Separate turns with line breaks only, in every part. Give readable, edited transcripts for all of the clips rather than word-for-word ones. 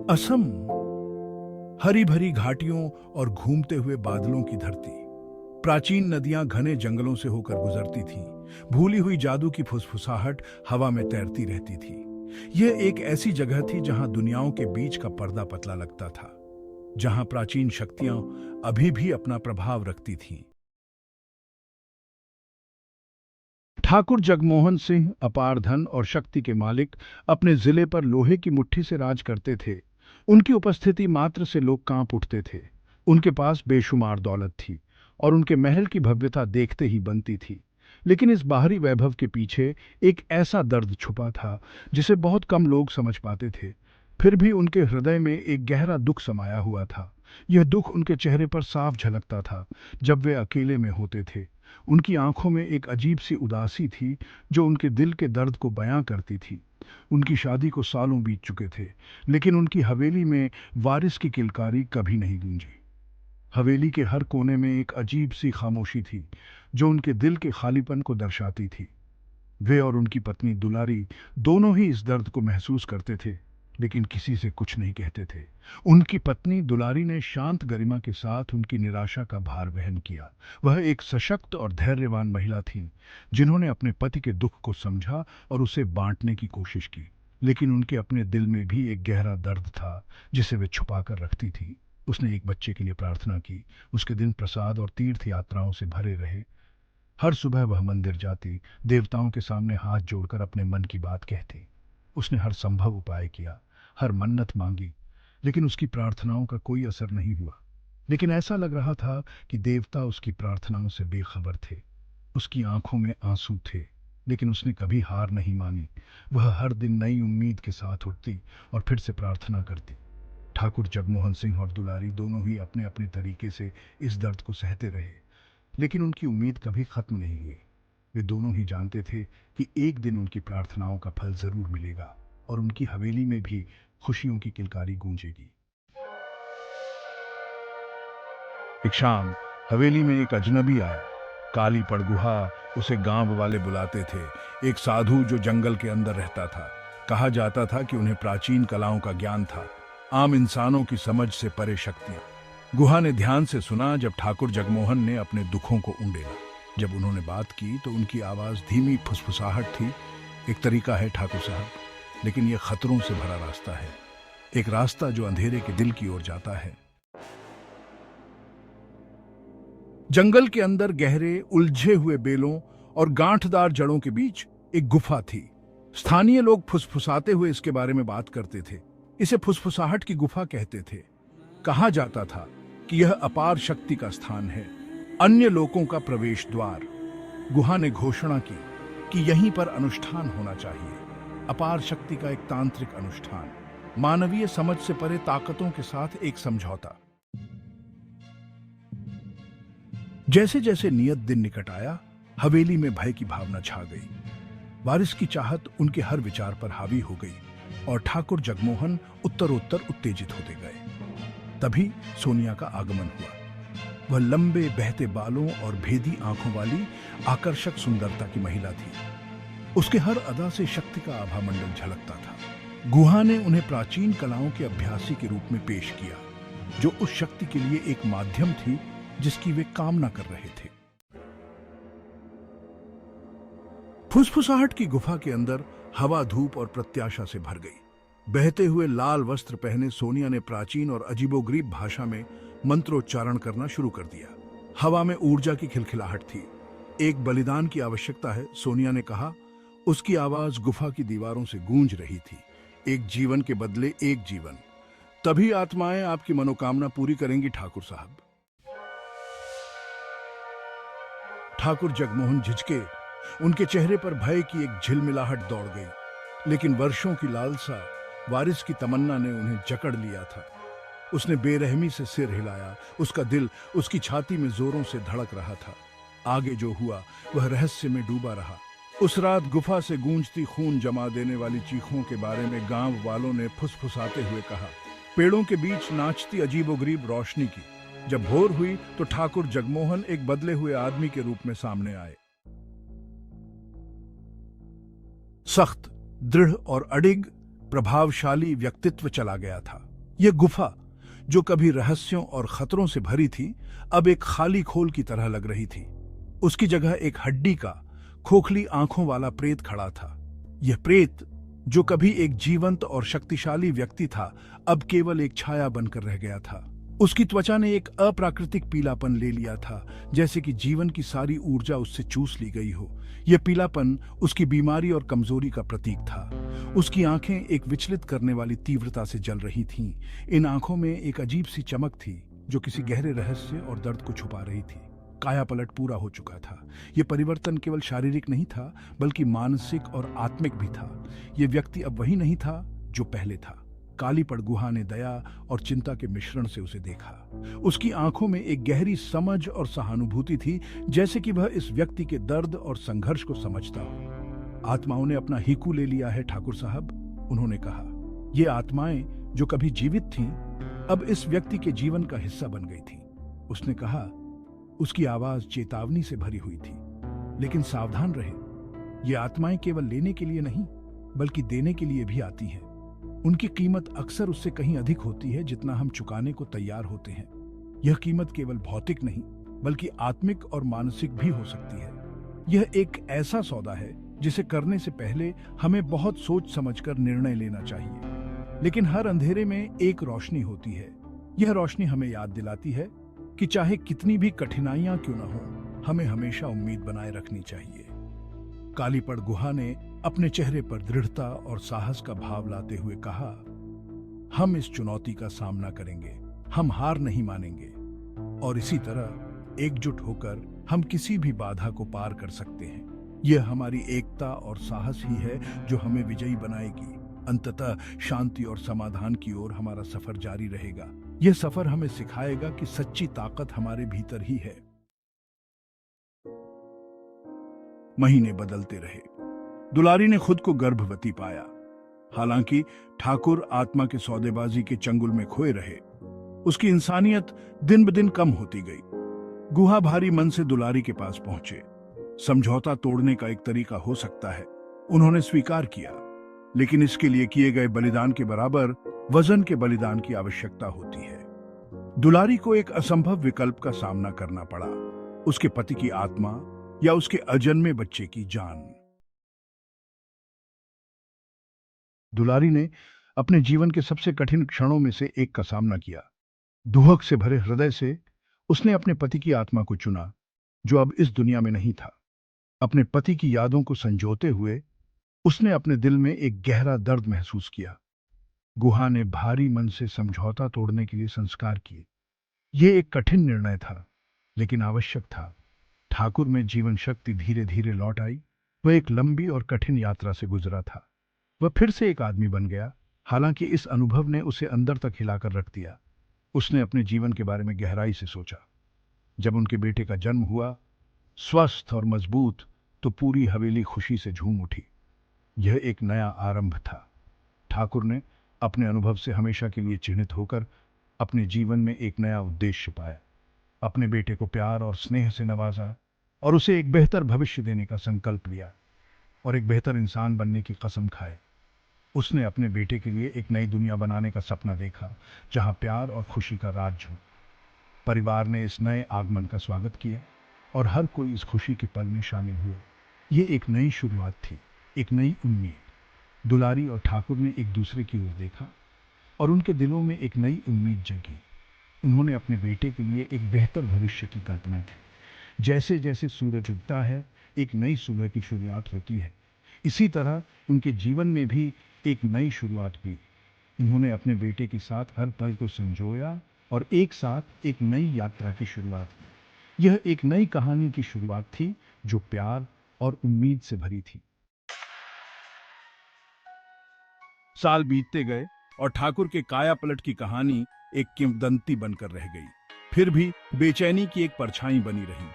असम, हरी भरी घाटियों और घूमते हुए बादलों की धरती। प्राचीन नदियां घने जंगलों से होकर गुजरती थीं। भूली हुई जादू की फुसफुसाहट हवा में तैरती रहती थी। यह एक ऐसी जगह थी जहां दुनियाओं के बीच का पर्दा पतला लगता था, जहां प्राचीन शक्तियां अभी भी अपना प्रभाव रखती थीं। ठाकुर जगमोहन सिंह अपार धन और शक्ति के मालिक अपने जिले पर लोहे की मुट्ठी से राज करते थे। उनकी उपस्थिति मात्र से लोग कांप उठते थे। उनके पास बेशुमार दौलत थी और उनके महल की भव्यता देखते ही बनती थी। लेकिन इस बाहरी वैभव के पीछे एक ऐसा दर्द छुपा था जिसे बहुत कम लोग समझ पाते थे। फिर भी उनके हृदय में एक गहरा दुख समाया हुआ था। यह दुख उनके चेहरे पर साफ झलकता था जब वे अकेले में होते थे। उनकी आंखों में एक अजीब सी उदासी थी जो उनके दिल के दर्द को बयां करती थी। उनकी शादी को सालों बीत चुके थे, लेकिन उनकी हवेली में वारिस की किलकारी कभी नहीं गूंजी। हवेली के हर कोने में एक अजीब सी खामोशी थी जो उनके दिल के खालीपन को दर्शाती थी। वे और उनकी पत्नी दुलारी दोनों ही इस दर्द को महसूस करते थे, लेकिन किसी से कुछ नहीं कहते थे। उनकी पत्नी दुलारी ने शांत गरिमा के साथ उनकी निराशा का भार वहन किया। वह एक सशक्त और धैर्यवान महिला थी, जिन्होंने अपने पति के दुख को समझा और उसे बांटने की कोशिश की। लेकिन उनके अपने दिल में भी एक गहरा दर्द था, जिसे वे छुपा कर रखती थी। उसने एक बच्चे के लिए प्रार्थना की। उसके दिन प्रसाद और तीर्थ यात्राओं से भरे रहे। हर सुबह वह मंदिर जाती, देवताओं के सामने हाथ जोड़कर अपने मन की बात कहती। उसने हर संभव उपाय किया, हर मन्नत मांगी, लेकिन उसकी प्रार्थनाओं का कोई असर नहीं हुआ। लेकिन ऐसा लग रहा था कि देवता उसकी प्रार्थनाओं से बेखबर थे। उसकी आंखों में आंसू थे, लेकिन उसने कभी हार नहीं मानी। वह हर दिन नई उम्मीद के साथ उठती और फिर से प्रार्थना करती। ठाकुर जगमोहन सिंह और दुलारी दोनों ही अपने अपने तरीके से इस दर्द को सहते रहे, लेकिन उनकी उम्मीद कभी खत्म नहीं हुई। वे दोनों ही जानते थे कि एक दिन उनकी प्रार्थनाओं का फल जरूर मिलेगा और उनकी हवेली में भी खुशियों की किलकारी गूंजेगी। एक शाम हवेली में एक अजनबी आया। काली पड़गुहा उसे गांव वाले बुलाते थे। एक साधु जो जंगल के अंदर रहता था। कहा जाता था कि उन्हें प्राचीन कलाओं का ज्ञान था, आम इंसानों की समझ से परे शक्तियां। गुहा ने ध्यान से सुना जब ठाकुर जगमोहन ने अपने दुखों को उंडेला। जब उन्होंने बात की तो उनकी आवाज धीमी फुसफुसाहट थी। एक तरीका है ठाकुर साहब, लेकिन यह खतरों से भरा रास्ता है। एक रास्ता जो अंधेरे के दिल की ओर जाता है। जंगल के अंदर गहरे उलझे हुए बेलों और गांठदार जड़ों के बीच एक गुफा थी। स्थानीय लोग फुसफुसाते हुए इसके बारे में बात करते थे। इसे फुसफुसाहट की गुफा कहते थे। कहा जाता था कि यह अपार शक्ति का स्थान है, अन्य लोगों का प्रवेश द्वार। गुहा ने घोषणा की कि यहीं पर अनुष्ठान होना चाहिए, अपार शक्ति का एक तांत्रिक अनुष्ठान, मानवीय समझ से परे ताकतों के साथ एक समझौता। जैसे जैसे नियत दिन निकट आया, हवेली में भय की भावना छा गई। वारिस की चाहत उनके हर विचार पर हावी हो गई और ठाकुर जगमोहन उत्तरोत्तर उत्तेजित होते गए। तभी सोनिया का आगमन हुआ। वह लंबे बहते बालों और भेदी आंखों वाली आकर्षक सुंदरता की महिला थी। उसके हर अदा से शक्ति का आभामंडल झलकता था। गुहा ने उन्हें प्राचीन कलाओं के अभ्यासी के रूप में पेश किया, जो उस शक्ति के लिए एक माध्यम थी जिसकी वे कामना कर रहे थे। फुसफुसाहट की गुफा के अंदर हवा धूप और प्रत्याशा से भर गई। बहते हुए लाल वस्त्र पहने सोनिया ने प्राचीन और अजीबोगरीब भाषा में मंत्रोच्चारण करना शुरू कर दिया। हवा में ऊर्जा की खिलखिलाहट थी। एक बलिदान की आवश्यकता है, सोनिया ने कहा। उसकी आवाज गुफा की दीवारों से गूंज रही थी। एक जीवन के बदले एक जीवन, तभी आत्माएं आपकी मनोकामना पूरी करेंगी ठाकुर साहब। ठाकुर जगमोहन झिझके। उनके चेहरे पर भय की एक झिलमिलाहट दौड़ गई। लेकिन वर्षों की लालसा, वारिस की तमन्ना ने उन्हें जकड़ लिया था। उसने बेरहमी से सिर हिलाया। उसका दिल उसकी छाती में जोरों से धड़क रहा था। आगे जो हुआ वह रहस्य में डूबा रहा। उस रात गुफा से गूंजती खून जमा देने वाली चीखों के बारे में गांव वालों ने फुसफुसाते हुए कहा। पेड़ों के बीच नाचती अजीबोगरीब रोशनी की। जब भोर हुई तो ठाकुर जगमोहन एक बदले हुए आदमी के रूप में सामने आए। सख्त, दृढ़ और अडिग, प्रभावशाली व्यक्तित्व चला गया था। यह गुफा, जो कभी रहस्यों और खतरों से भरी थी, अब एक खाली खोल की तरह लग रही थी। उसकी जगह एक हड्डी का, खोखली आंखों वाला प्रेत खड़ा था। यह प्रेत, जो कभी एक जीवंत और शक्तिशाली व्यक्ति था, अब केवल एक छाया बनकर रह गया था। उसकी त्वचा ने एक अप्राकृतिक पीलापन ले लिया था, जैसे कि जीवन की सारी ऊर्जा उससे चूस ली गई हो। यह पीलापन उसकी बीमारी और कमजोरी का प्रतीक था। उसकी आंखें एक विचलित करने वाली तीव्रता से जल रही थीं। इन आंखों में एक अजीब सी चमक थी, जो किसी गहरे रहस्य और दर्द को छुपा रही थी। काया पलट पूरा हो चुका था। यह परिवर्तन केवल शारीरिक नहीं था, बल्कि मानसिक और आत्मिक भी था। यह व्यक्ति अब वही नहीं था जो पहले था। काली पड़ गुहा ने दया और चिंता के मिश्रण से उसे देखा। उसकी आंखों में एक गहरी समझ और सहानुभूति थी, जैसे कि वह इस व्यक्ति के दर्द और संघर्ष को समझता हो। आत्माओं ने अपना हीकू ले लिया है ठाकुर साहब, उन्होंने कहा। ये आत्माएं जो कभी जीवित थीं, अब इस व्यक्ति के जीवन का हिस्सा बन गई थी। उसने कहा। उसकी आवाज चेतावनी से भरी हुई थी। लेकिन सावधान रहे, ये आत्माएं केवल लेने के लिए नहीं, बल्कि देने के लिए भी आती हैं। उनकी कीमत अक्सर उससे कहीं अधिक होती है जितना हम चुकाने को तैयार होते हैं। यह कीमत केवल भौतिक नहीं, बल्कि आत्मिक और मानसिक भी हो सकती है। यह एक ऐसा सौदा है जिसे करने से पहले हमें बहुत सोच समझकर निर्णय लेना चाहिए। लेकिन हर अंधेरे में एक रोशनी होती है। यह रोशनी हमें याद दिलाती है कि चाहे कितनी भी कठिनाइयां क्यों न हो, हमें हमेशा उम्मीद बनाए रखनी चाहिए। कालीपड़ गुहा ने अपने चेहरे पर दृढ़ता और साहस का भाव लाते हुए कहा, हम इस चुनौती का सामना करेंगे, हम हार नहीं मानेंगे, और इसी तरह एकजुट होकर हम किसी भी बाधा को पार कर सकते हैं। यह हमारी एकता और साहस ही है जो हमें विजयी बनाएगी। अंततः शांति और समाधान की ओर हमारा सफर जारी रहेगा। यह सफर हमें सिखाएगा कि सच्ची ताकत हमारे भीतर ही है। महीने बदलते रहे। दुलारी ने खुद को गर्भवती पाया। हालांकि ठाकुर आत्मा के सौदेबाजी के चंगुल में खोए रहे। उसकी इंसानियत दिन ब दिन कम होती गई। गुहा भारी मन से दुलारी के पास पहुंचे। समझौता तोड़ने का एक तरीका हो सकता है, उन्होंने स्वीकार किया, लेकिन इसके लिए किए गए बलिदान के बराबर वजन के बलिदान की आवश्यकता होती है। दुलारी को एक असंभव विकल्प का सामना करना पड़ा, उसके पति की आत्मा या उसके अजन्मे बच्चे की जान। दुलारी ने अपने जीवन के सबसे कठिन क्षणों में से एक का सामना किया। दुहक से भरे हृदय से उसने अपने पति की आत्मा को चुना, जो अब इस दुनिया में नहीं था। अपने पति की यादों को संजोते हुए उसने अपने दिल में एक गहरा दर्द महसूस किया। गुहा ने भारी मन से समझौता तोड़ने के लिए संस्कार किए। यह एक कठिन निर्णय था, लेकिन आवश्यक था। ठाकुर में जीवन शक्ति धीरे धीरे लौट आई। वह एक लंबी और कठिन यात्रा से गुजरा था। वह फिर से एक आदमी बन गया, हालांकि इस अनुभव ने उसे अंदर तक हिलाकर रख दिया। उसने अपने जीवन के बारे में गहराई से सोचा। जब उनके बेटे का जन्म हुआ, स्वस्थ और मजबूत, तो पूरी हवेली खुशी से झूम उठी। यह एक नया आरंभ था। ठाकुर ने अपने अनुभव से हमेशा के लिए चिन्हित होकर अपने जीवन में एक नया उद्देश्य पाया। अपने बेटे को प्यार और स्नेह से नवाजा और उसे एक बेहतर भविष्य देने का संकल्प लिया और एक बेहतर इंसान बनने की कसम खाए। उसने अपने बेटे के लिए एक नई दुनिया बनाने का सपना देखा, जहां प्यार और खुशी का राज हो। परिवार ने इस नए आगमन का स्वागत किया और हर कोई इस खुशी के पल में शामिल हुआ। ये एक नई शुरुआत थी, एक नई उम्मीद। दुलारी और ठाकुर ने एक दूसरे की ओर देखा और उनके दिलों में एक नई उम्मीद जगी। उन्होंने अपने बेटे के लिए एक बेहतर भविष्य की कल्पना की। जैसे जैसे सूरज उगता है, एक नई सुबह की शुरुआत होती है। इसी तरह उनके जीवन में भी एक नई शुरुआत हुई। उन्होंने अपने बेटे के साथ हर पल को संजोया और एक साथ एक नई यात्रा की शुरुआत की। यह एक नई कहानी की शुरुआत थी, जो प्यार और उम्मीद से भरी थी। साल बीतते गए और ठाकुर के काया पलट की कहानी एक किंवदंती बनकर रह गई। फिर भी बेचैनी की एक परछाई बनी रही।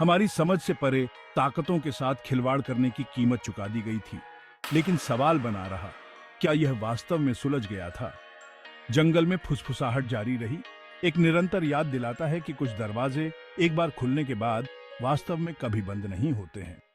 हमारी समझ से परे ताकतों के साथ खिलवाड़ करने की कीमत चुका दी गई थी। लेकिन सवाल बना रहा, क्या यह वास्तव में सुलझ गया था? जंगल में फुसफुसाहट जारी रही। एक निरंतर याद दिलाता है कि कुछ दरवाजे एक बार खुलने के बाद वास्तव में कभी बंद नहीं होते हैं।